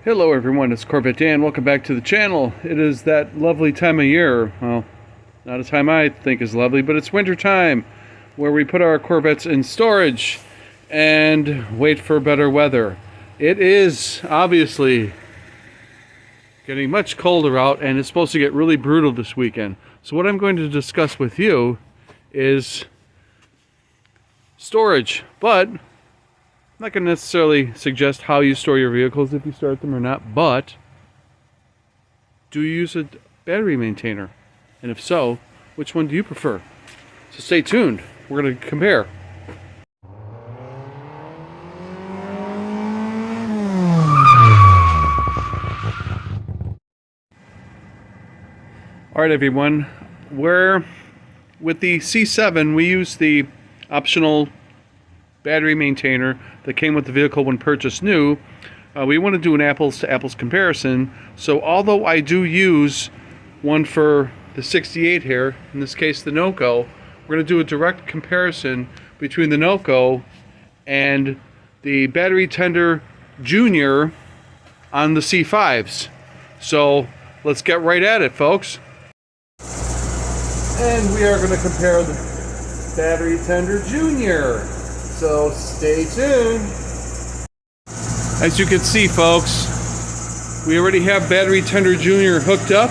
Hello everyone, it's Corvette Dan. Welcome back to the channel. It is that lovely time of year. Well, not a time I think is lovely, but it's winter time where we put our Corvettes in storage and wait for better weather. It is obviously getting much colder out and it's supposed to get really brutal this weekend. So what I'm going to discuss with you is storage, but I'm not going to necessarily suggest how you store your vehicles, if you start them or not, but do you use a battery maintainer? And if so, which one do you prefer? So stay tuned. We're going to compare. Alright everyone, with the C7 we use the optional battery maintainer that came with the vehicle when purchased new. We want to do an apples to apples comparison. So although I do use one for the 68 here, in this case the NOCO, we're going to do a direct comparison between the NOCO and the battery tender Junior on the C5s. So let's get right at it, folks. And we are going to compare the battery tender Junior. So stay tuned. As you can see, folks, we already have battery tender Junior hooked up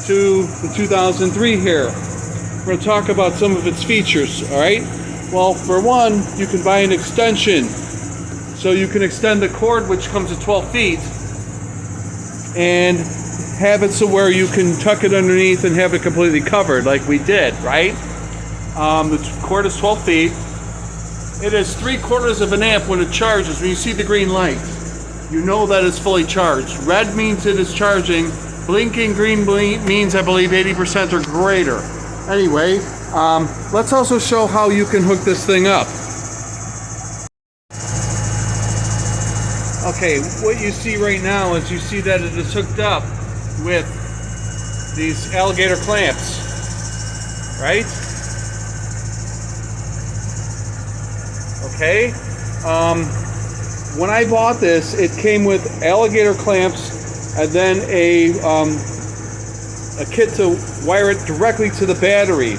to the 2003 here. We're going to talk about some of its features, alright? Well, for one, you can buy an extension. So you can extend the cord, which comes to 12 feet, and have it so where you can tuck it underneath and have it completely covered like we did, right? The cord is 12 feet. It is 3/4 of an amp when it charges. When you see the green light, you know that it's fully charged. Red means it is charging. Blinking green means, I believe, 80% or greater. Anyway, let's also show how you can hook this thing up. Okay, what you see right now is you see that it is hooked up with these alligator clamps, right? Okay, when I bought this, it came with alligator clamps and then a kit to wire it directly to the battery.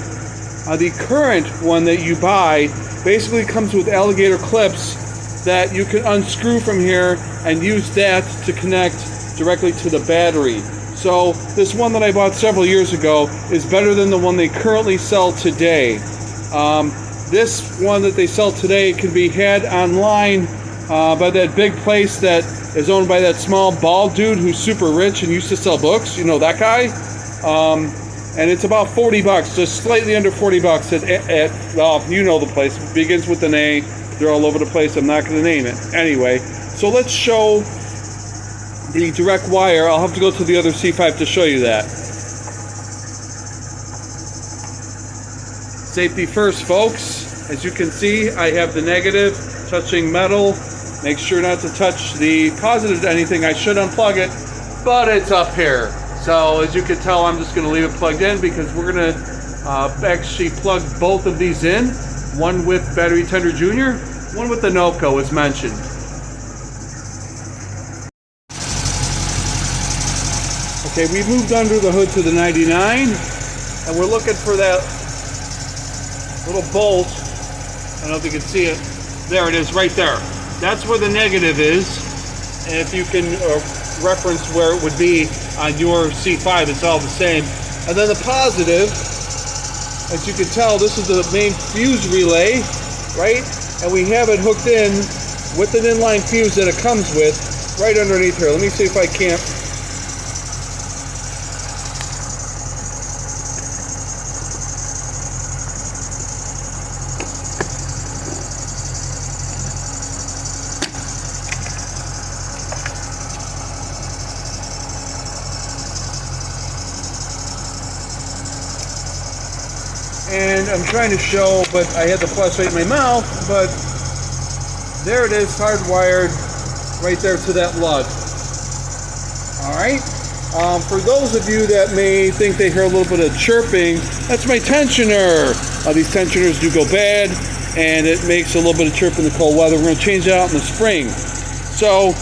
The current one that you buy basically comes with alligator clips that you can unscrew from here and use that to connect directly to the battery. So this one that I bought several years ago is better than the one they currently sell today. This one that they sell today can be had online by that big place that is owned by that small bald dude who's super rich and used to sell books. You know that guy? And it's about 40 bucks, just slightly under 40 bucks well, you know the place. It begins with an A. They're all over the place. I'm not going to name it. Anyway, so let's show the direct wire. I'll have to go to the other C5 to show you that. Safety first, folks. As you can see, I have the negative touching metal. Make sure not to touch the positive to anything. I should unplug it, but it's up here. So as you can tell, I'm just going to leave it plugged in because we're going to actually plug both of these in. One with battery tender Junior, one with the NOCO as mentioned. Okay, we moved under the hood to the 99, and we're looking for that little bolt. I don't know if you can see it. There it is, right there. That's where the negative is. And if you can reference where it would be on your C5, it's all the same. And then the positive, as you can tell, this is the main fuse relay, right? And we have it hooked in with an inline fuse that it comes with right underneath here. Let me see if I can't. And I'm trying to show, but I had the flashlight in my mouth, but there it is, hardwired right there to that lug. Alright, for those of you that may think they hear a little bit of chirping, that's my tensioner. These tensioners do go bad, and it makes a little bit of chirp in the cold weather. We're going to change it out in the spring. So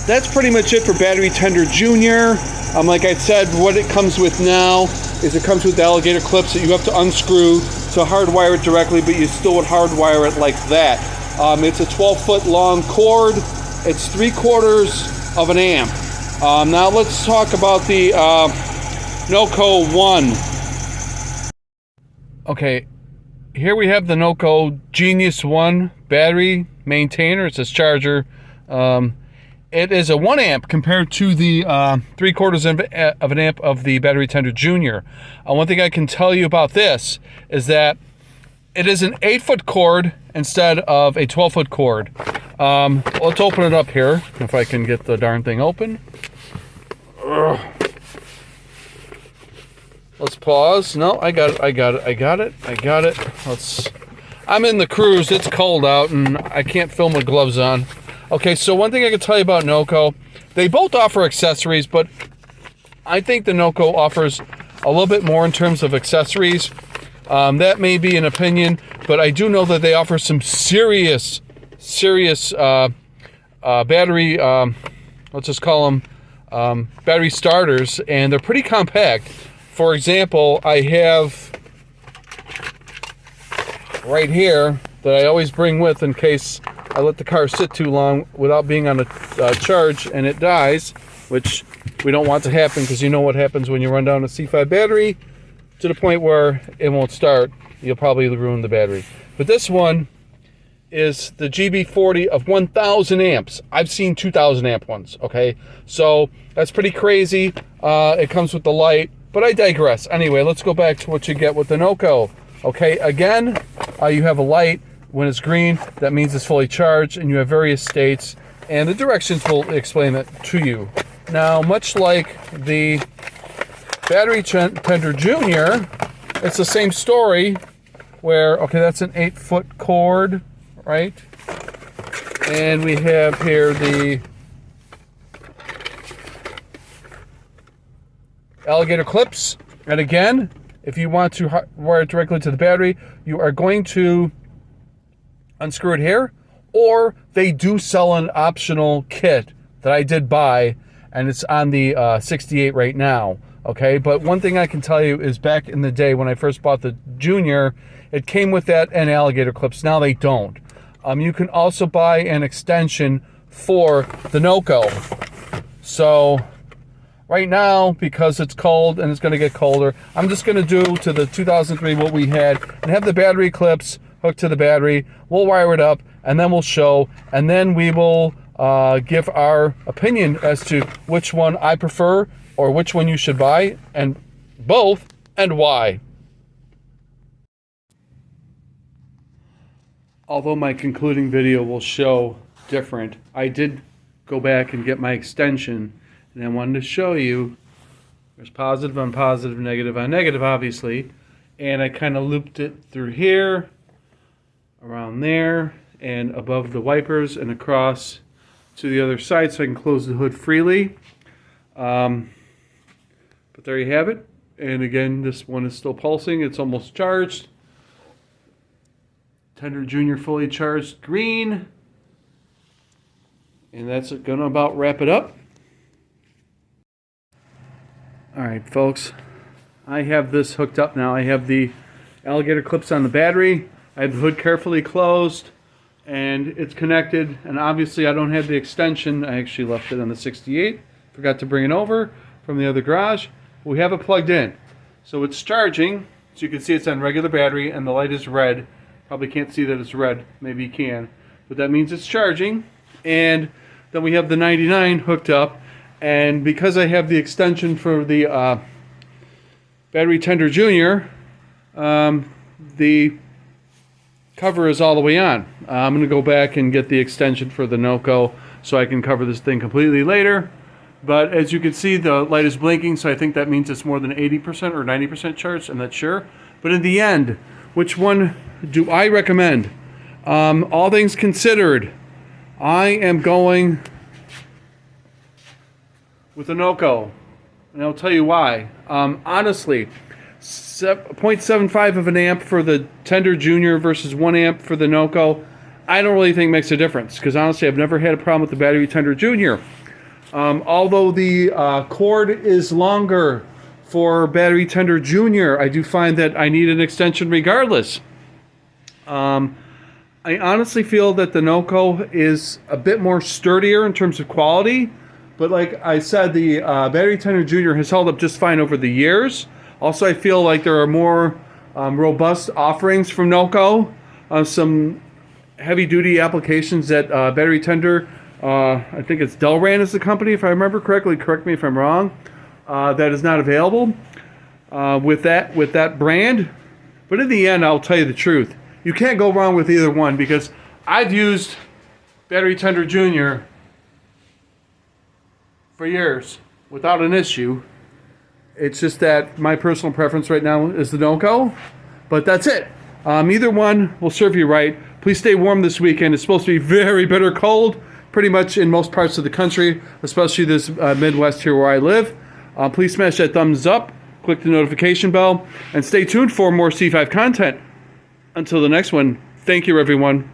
that's pretty much it for Battery Tender Junior. Like I said, what it comes with now is it comes with the alligator clips that you have to unscrew to hardwire it directly, but you still would hardwire it like that. It's a 12-foot long cord. It's 3/4 of an amp. Now let's talk about the NOCO 1. Okay, here we have the NOCO Genius 1 battery maintainer. It says charger. It is a 1 amp compared to the 3/4 of an amp of the Battery Tender Junior. One thing I can tell you about this is that it is an 8-foot cord instead of a 12-foot cord. Let's open it up here, if I can get the darn thing open. Ugh. Let's pause. No, I got it. I'm in the cruise. It's cold out, and I can't film with gloves on. Okay, so one thing I can tell you about NOCO, they both offer accessories, but I think the NOCO offers a little bit more in terms of accessories. That may be an opinion, but I do know that they offer some serious battery, let's just call them battery starters, and they're pretty compact. For example, I have right here that I always bring with in case I let the car sit too long without being on a charge and it dies, which we don't want to happen, because you know what happens when you run down a C5 battery to the point where it won't start. You'll probably ruin the battery. But this one is the GB40 of 1,000 amps. I've seen 2,000 amp ones, okay? So that's pretty crazy. It comes with the light, but I digress. Anyway, let's go back to what you get with the NOCO. Okay, again, you have a light. When it's green, that means it's fully charged, and you have various states, and the directions will explain that to you. Now, much like the Battery Tender Junior, it's the same story where, okay, that's an 8-foot cord, right? And we have here the alligator clips. And again, if you want to wire it directly to the battery, you are going to unscrew it here, or they do sell an optional kit that I did buy, and it's on the 68 right now. Okay, but one thing I can tell you is back in the day when I first bought the Junior, it came with that and alligator clips. Now they don't. You can also buy an extension for the NOCO. So right now, because it's cold and it's going to get colder, I'm just going to do to the 2003 what we had and have the battery clips hooked to the battery. We'll wire it up, and then we'll show, and then we will give our opinion as to which one I prefer or which one you should buy, and both, and why. Although my concluding video will show different, I did go back and get my extension, and I wanted to show you there's positive on positive, negative on negative, obviously, and I kind of looped it through here, around there, and above the wipers and across to the other side so I can close the hood freely. But there you have it. And again, this one is still pulsing. It's almost charged. Tender Junior fully charged green. And that's going to about wrap it up. Alright folks, I have this hooked up now. I have the alligator clips on the battery. I have the hood carefully closed, and it's connected, and obviously I don't have the extension. I actually left it on the 68. Forgot to bring it over from the other garage. We have it plugged in. So it's charging. So you can see it's on regular battery, and the light is red. Probably can't see that it's red. Maybe you can. But that means it's charging. And then we have the 99 hooked up. And because I have the extension for the Battery Tender Junior, the cover is all the way on. I'm going to go back and get the extension for the NOCO so I can cover this thing completely later. But as you can see, the light is blinking, so I think that means it's more than 80% or 90% charged. I'm not sure. But in the end, which one do I recommend? All things considered, I am going with the NOCO, and I'll tell you why. Honestly, 0.75 of an amp for the Tender Junior versus 1 amp for the NOCO, I don't really think makes a difference, because honestly I've never had a problem with the Battery Tender Junior. Although the cord is longer for Battery Tender Junior, I do find that I need an extension regardless. I honestly feel that the NOCO is a bit more sturdier in terms of quality, but like I said, the Battery Tender Junior has held up just fine over the years. Also, I feel like there are more robust offerings from NOCO, some heavy-duty applications that Battery Tender, I think it's Delran is the company, if I remember correctly, correct me if I'm wrong, that is not available with that brand. But in the end, I'll tell you the truth. You can't go wrong with either one, because I've used Battery Tender Junior for years without an issue. It's just that my personal preference right now is the NOCO, but that's it. Either one will serve you right. Please stay warm this weekend. It's supposed to be very bitter cold, pretty much in most parts of the country, especially this Midwest here where I live. Please smash that thumbs up, click the notification bell, and stay tuned for more C5 content. Until the next one, thank you, everyone.